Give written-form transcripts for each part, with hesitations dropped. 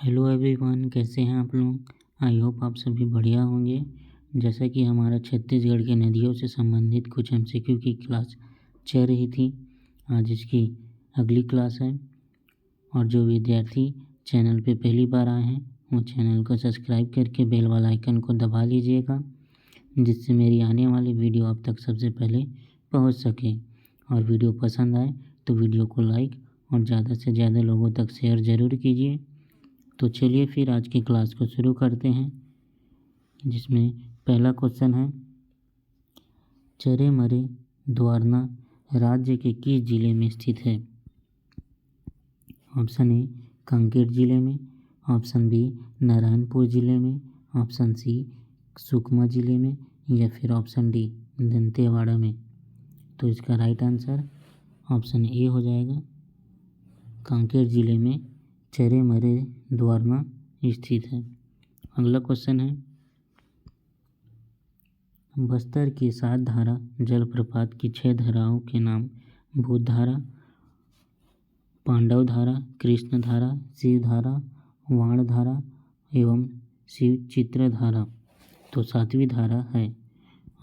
Hello everyone, कैसे हैं आप लोग। आई होप आप सभी बढ़िया होंगे। जैसा कि हमारा छत्तीसगढ़ के नदियों से संबंधित कुछ एमसीक्यू की क्लास चल रही थी, आज इसकी अगली क्लास है। और जो विद्यार्थी चैनल पे पहली बार आए हैं वो चैनल को सब्सक्राइब करके बेल वाला आइकन को दबा लीजिएगा, जिससे मेरी आने वाली वीडियो आप तक सबसे पहले पहुंच सके। और वीडियो पसंद आए तो वीडियो को लाइक और ज़्यादा से ज़्यादा लोगों तक शेयर ज़रूर कीजिए। तो चलिए फिर आज की क्लास को शुरू करते हैं, जिसमें पहला क्वेश्चन है, चरेमरे द्वारना राज्य के किस जिले में स्थित है। ऑप्शन ए कांकेर जिले में, ऑप्शन बी नारायणपुर जिले में, ऑप्शन सी सुकमा जिले में, या फिर ऑप्शन डी दंतेवाड़ा में। तो इसका राइट आंसर ऑप्शन ए हो जाएगा, कांकेर जिले में चरेमरे द्वारना स्थित है। अगला क्वेश्चन है, बस्तर की 7 धारा जलप्रपात की 6 धाराओं के नाम भूत धारा, पांडव धारा, कृष्ण धारा, शिव धारा, वाण धारा एवं शिव चित्र धारा। तो 7वीं धारा है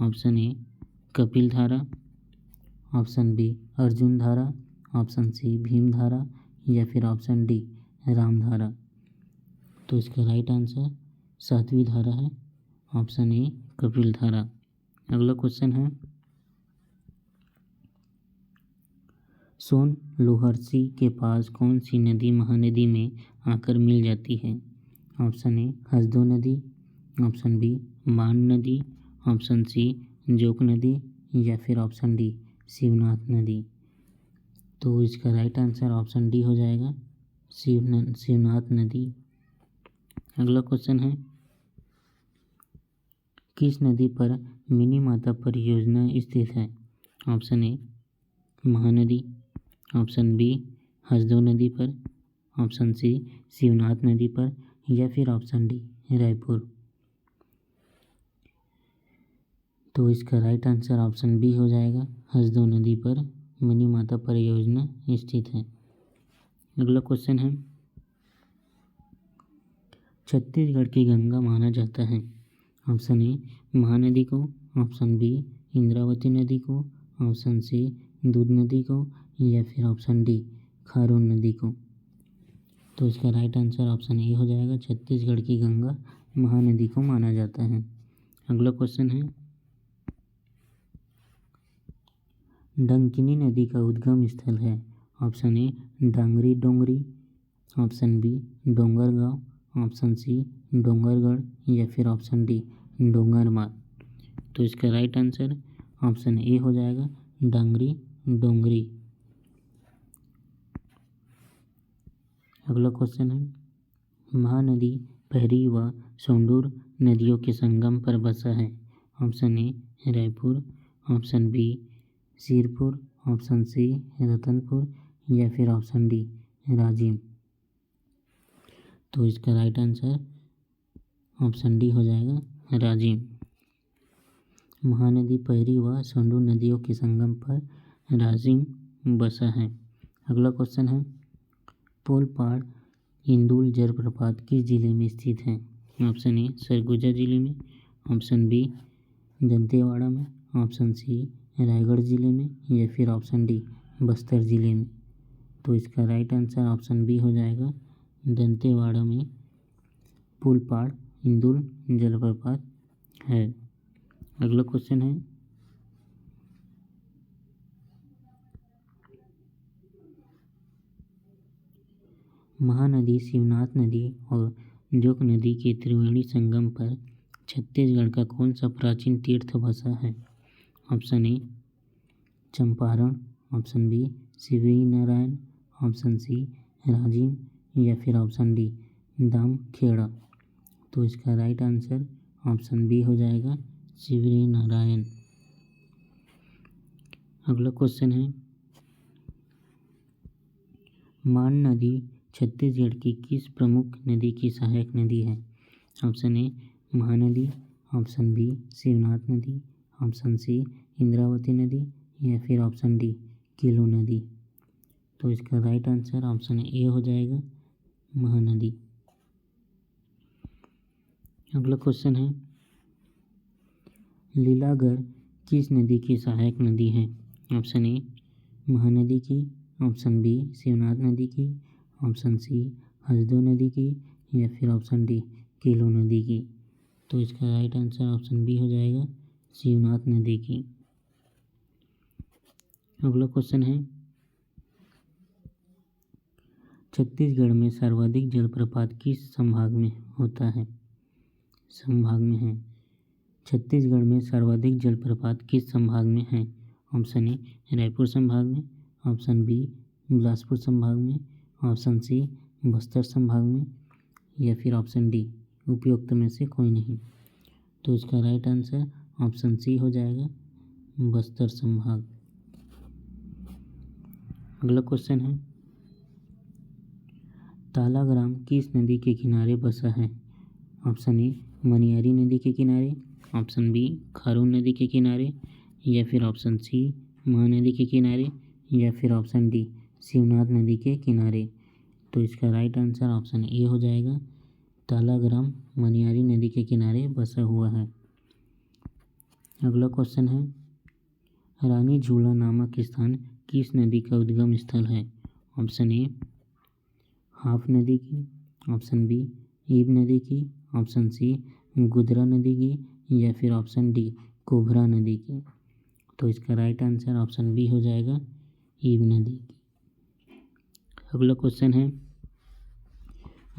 ऑप्शन ए कपिल धारा, ऑप्शन बी अर्जुन धारा, ऑप्शन सी भीम धारा, या फिर ऑप्शन डी राम धारा। तो इसका राइट आंसर 7वीं धारा है ऑप्शन ए कपिल धारा। अगला क्वेश्चन है, सोन लोहरसी के पास कौन सी नदी महानदी में आकर मिल जाती है। ऑप्शन ए हसदो नदी, ऑप्शन बी मान नदी, ऑप्शन सी जोक नदी, या फिर ऑप्शन डी शिवनाथ नदी। तो इसका राइट आंसर ऑप्शन डी हो जाएगा, शिवनाथ नदी। अगला क्वेश्चन है, किस नदी पर मिनी माता परियोजना स्थित है। Option A Mahanadi, option B Hasdeo नदी पर, ऑप्शन सी शिवनाथ नदी पर, या फिर ऑप्शन डी रायपुर। तो इसका राइट आंसर ऑप्शन बी हो जाएगा, हसदो नदी पर मिनी माता परियोजना स्थित है। अगला क्वेश्चन है, छत्तीसगढ़ की गंगा माना जाता है। ऑप्शन ए महानदी को, ऑप्शन बी इंद्रावती नदी को, ऑप्शन सी दूध नदी को, या फिर ऑप्शन डी खारून नदी को। तो इसका राइट आंसर ऑप्शन ए हो जाएगा, छत्तीसगढ़ की गंगा महानदी को माना जाता है। अगला क्वेश्चन है, डंकिनी नदी का उद्गम स्थल है। Option A Dangri Dongri, option B Dongargaon, option C Dongargarh, या फिर ऑप्शन डी डोंगरमार। तो इसका राइट आंसर ऑप्शन ए हो जाएगा, डांगरी डोंगरी। अगला क्वेश्चन है, महानदी पहरी व सोंडूर नदियों के संगम पर बसा है। Option A Raipur, option B Sirpur, option C Ratanpur, या फिर ऑप्शन डी राजिम। तो इसका राइट आंसर ऑप्शन डी हो जाएगा, राजिम। महानदी पहरी व सोंडूर नदियों के संगम पर राजिम बसा है। अगला क्वेश्चन है, पोलपाड़ इंदुल जलप्रपात किस जिले में स्थित है। ऑप्शन ए सरगुजा जिले में, ऑप्शन बी दंतेवाड़ा में, ऑप्शन सी रायगढ़ जिले में, या फिर ऑप्शन डी बस्तर जिले में। तो इसका राइट आंसर ऑप्शन बी हो जाएगा, दंतेवाड़ा में पोलपाड़ इंदुल जलप्रपात है। अगला क्वेश्चन है, महानदी शिवनाथ नदी और जोक नदी के त्रिवेणी संगम पर छत्तीसगढ़ का कौन सा प्राचीन तीर्थ बसा है। Option A Champaran, option B Shivri Narayan, option C Rajim, या फिर ऑप्शन डी दाम खेड़ा। तो इसका राइट आंसर ऑप्शन बी हो जाएगा, शिवरी नारायण। अगला क्वेश्चन है, मान नदी छत्तीसगढ़ की किस प्रमुख नदी की सहायक नदी है। Option A Mahanadi, option B Shivnath नदी, ऑप्शन सी इंद्रावती नदी, या फिर ऑप्शन डी किलो नदी। तो इसका राइट आंसर ऑप्शन ए हो जाएगा, महानदी। अगला क्वेश्चन है, लीलागर किस नदी की सहायक नदी है? ऑप्शन ए महानदी की, ऑप्शन बी शिवनाथ नदी की, ऑप्शन सी हसदेव नदी की, या फिर ऑप्शन डी केलो नदी की। तो इसका राइट आंसर ऑप्शन बी हो जाएगा, शिवनाथ नदी की। अगला क्वेश्चन है, छत्तीसगढ़ में सर्वाधिक जलप्रपात किस संभाग में होता है? संभाग में है। छत्तीसगढ़ में सर्वाधिक जलप्रपात किस संभाग में है? ऑप्शन ए रायपुर संभाग में, ऑप्शन बी बिलासपुर संभाग में, ऑप्शन सी बस्तर संभाग में, या फिर ऑप्शन डी उपयुक्त में से कोई नहीं। तो इसका राइट आंसर ऑप्शन सी हो जाएगा, बस्तर संभाग। अगला क्वेश्चन है, तालाग्राम किस नदी के किनारे बसा है? ऑप्शन ए मनियारी नदी के किनारे, ऑप्शन बी खारून नदी के किनारे, या फिर ऑप्शन सी महानदी के किनारे, या फिर ऑप्शन डी शिवनाथ नदी के किनारे। तो इसका राइट आंसर ऑप्शन ए हो जाएगा, तालाग्राम मनियारी नदी के किनारे बसा हुआ है। अगला क्वेश्चन है, रानी झूला नामक स्थान किस नदी का उद्गम स्थल है? ऑप्शन ए हाफ नदी की, ऑप्शन बी ईब नदी की, ऑप्शन सी गुदरा नदी की, या फिर ऑप्शन डी कोभरा नदी की। तो इसका राइट आंसर ऑप्शन बी हो जाएगा, ईब नदी की। अगला क्वेश्चन है,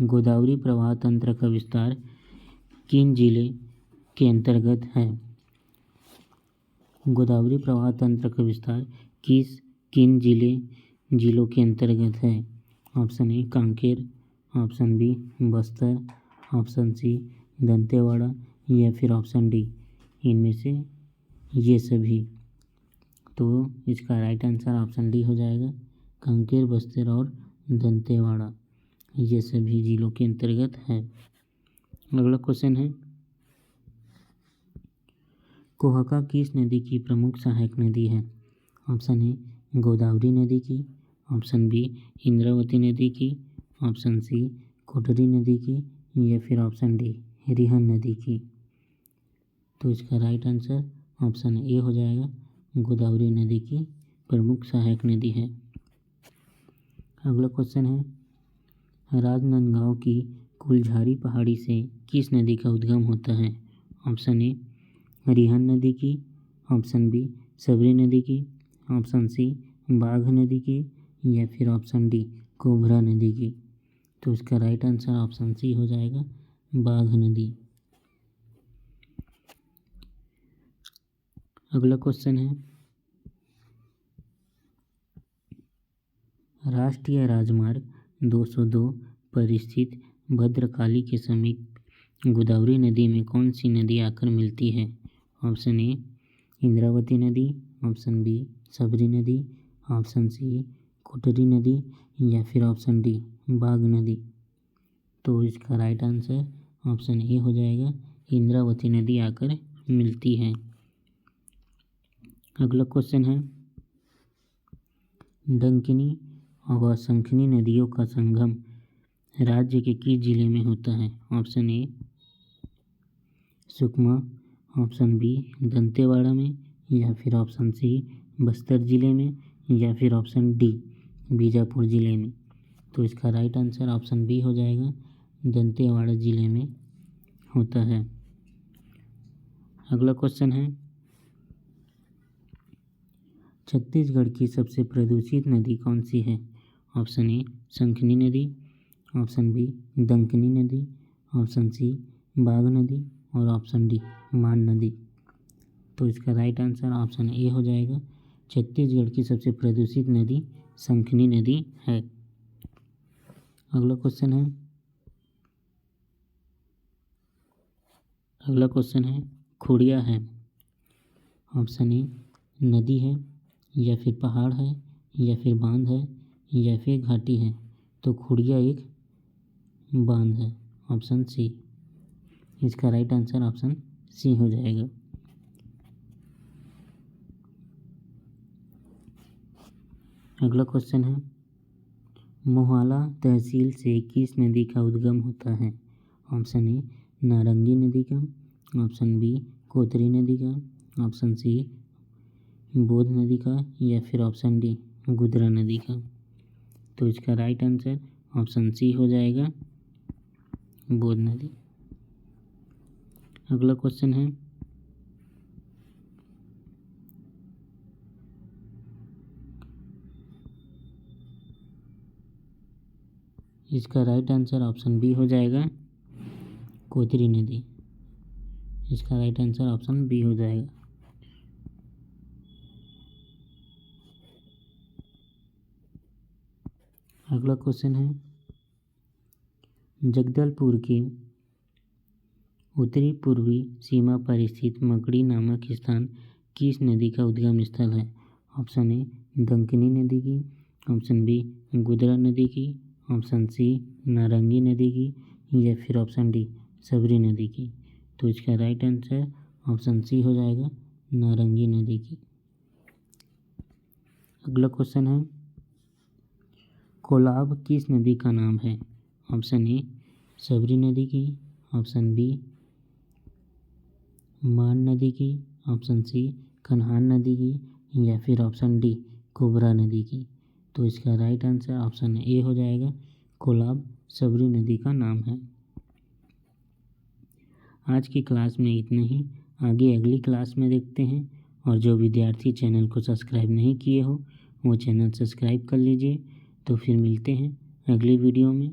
गोदावरी प्रवाह तंत्र का विस्तार किन जिले के अंतर्गत है? गोदावरी प्रवाह तंत्र का विस्तार किन जिलों के अंतर्गत है? Option A Kanker, option B Bastar, option C Dantewada, या फिर ऑप्शन डी इनमें से ये सभी। तो इसका राइट आंसर ऑप्शन डी हो जाएगा, कांकेर, बस्तर और दंतेवाड़ा ये सभी जिलों के अंतर्गत है। अगला क्वेश्चन है, कोहका किस नदी की प्रमुख सहायक नदी है? ऑप्शन ए गोदावरी नदी की, ऑप्शन बी इंद्रावती नदी की, ऑप्शन सी कोटरी नदी की, या फिर ऑप्शन डी रिहन नदी की। तो इसका राइट आंसर ऑप्शन ए हो जाएगा, गोदावरी नदी की प्रमुख सहायक नदी है। अगला क्वेश्चन है, राजनांदगांव की कुलझारी पहाड़ी से किस नदी का उद्गम होता है? ऑप्शन ए रिहन नदी की, ऑप्शन बी सबरी नदी की, ऑप्शन सी बाघ नदी की, या फिर ऑप्शन डी कोभरा नदी की। तो इसका राइट आंसर ऑप्शन सी हो जाएगा, बाघ नदी। अगला क्वेश्चन है, राष्ट्रीय राजमार्ग 202 पर स्थित भद्रकाली के समीप गोदावरी नदी में कौन सी नदी आकर मिलती है? ऑप्शन ए इंद्रावती नदी, ऑप्शन बी सबरी नदी, ऑप्शन सी कोटरी नदी, या फिर ऑप्शन डी बाघ नदी। तो इसका राइट आंसर ऑप्शन ए हो जाएगा, इंद्रावती नदी आकर मिलती है। अगला क्वेश्चन है, डंकिनी व शंखनी नदियों का संगम राज्य के किस जिले में होता है? Option A Sukma, option B Dantewada में, या फिर ऑप्शन सी बस्तर जिले में, या फिर ऑप्शन डी बीजापुर जिले में। तो इसका राइट आंसर ऑप्शन बी हो जाएगा, दंतेवाड़ा जिले में होता है। अगला क्वेश्चन है, छत्तीसगढ़ की सबसे प्रदूषित नदी कौन सी है? ऑप्शन ए शंखनी नदी, ऑप्शन बी डंकिनी नदी, ऑप्शन सी बाघ नदी, और ऑप्शन डी मान नदी। तो इसका राइट आंसर ऑप्शन ए हो जाएगा, छत्तीसगढ़ की सबसे प्रदूषित नदी शंखनी नदी है। अगला क्वेश्चन है खुड़िया है। ऑप्शन ए नदी है, या फिर पहाड़ है, या फिर बांध है, या फिर घाटी है। तो खुड़िया एक बांध है, ऑप्शन सी। इसका राइट आंसर ऑप्शन सी हो जाएगा। अगला क्वेश्चन है, मोहाला तहसील से किस नदी का उद्गम होता है? ऑप्शन ए नारंगी नदी का, ऑप्शन बी कोतरी नदी का, ऑप्शन सी बोध नदी का, या फिर ऑप्शन डी गुदरा नदी का। तो इसका राइट आंसर ऑप्शन सी हो जाएगा, बोध नदी। अगला क्वेश्चन है, इसका राइट आंसर ऑप्शन बी हो जाएगा, कोतरी नदी। इसका राइट आंसर ऑप्शन बी हो जाएगा। अगला क्वेश्चन है, जगदलपुर के उत्तरी पूर्वी सीमा पर स्थित मकड़ी नामक स्थान किस नदी का उद्गम स्थल है? ऑप्शन ए डंकिनी नदी की, ऑप्शन बी गुदरा नदी की, ऑप्शन सी नारंगी नदी की, या फिर ऑप्शन डी सबरी नदी की। तो इसका राइट आंसर ऑप्शन सी हो जाएगा, नारंगी नदी की। अगला क्वेश्चन है, कोलाब किस नदी का नाम है? ऑप्शन ए सबरी नदी की, ऑप्शन बी मान नदी की, ऑप्शन सी कन्हान नदी की, या फिर ऑप्शन डी कोबरा नदी की। तो इसका राइट आंसर ऑप्शन ए हो जाएगा, कोलाब सबरी नदी का नाम है। आज की क्लास में इतना ही। आगे अगली क्लास में देखते हैं। और जो विद्यार्थी चैनल को सब्सक्राइब नहीं किए हो वो चैनल सब्सक्राइब कर लीजिए। तो फिर मिलते हैं अगली वीडियो में।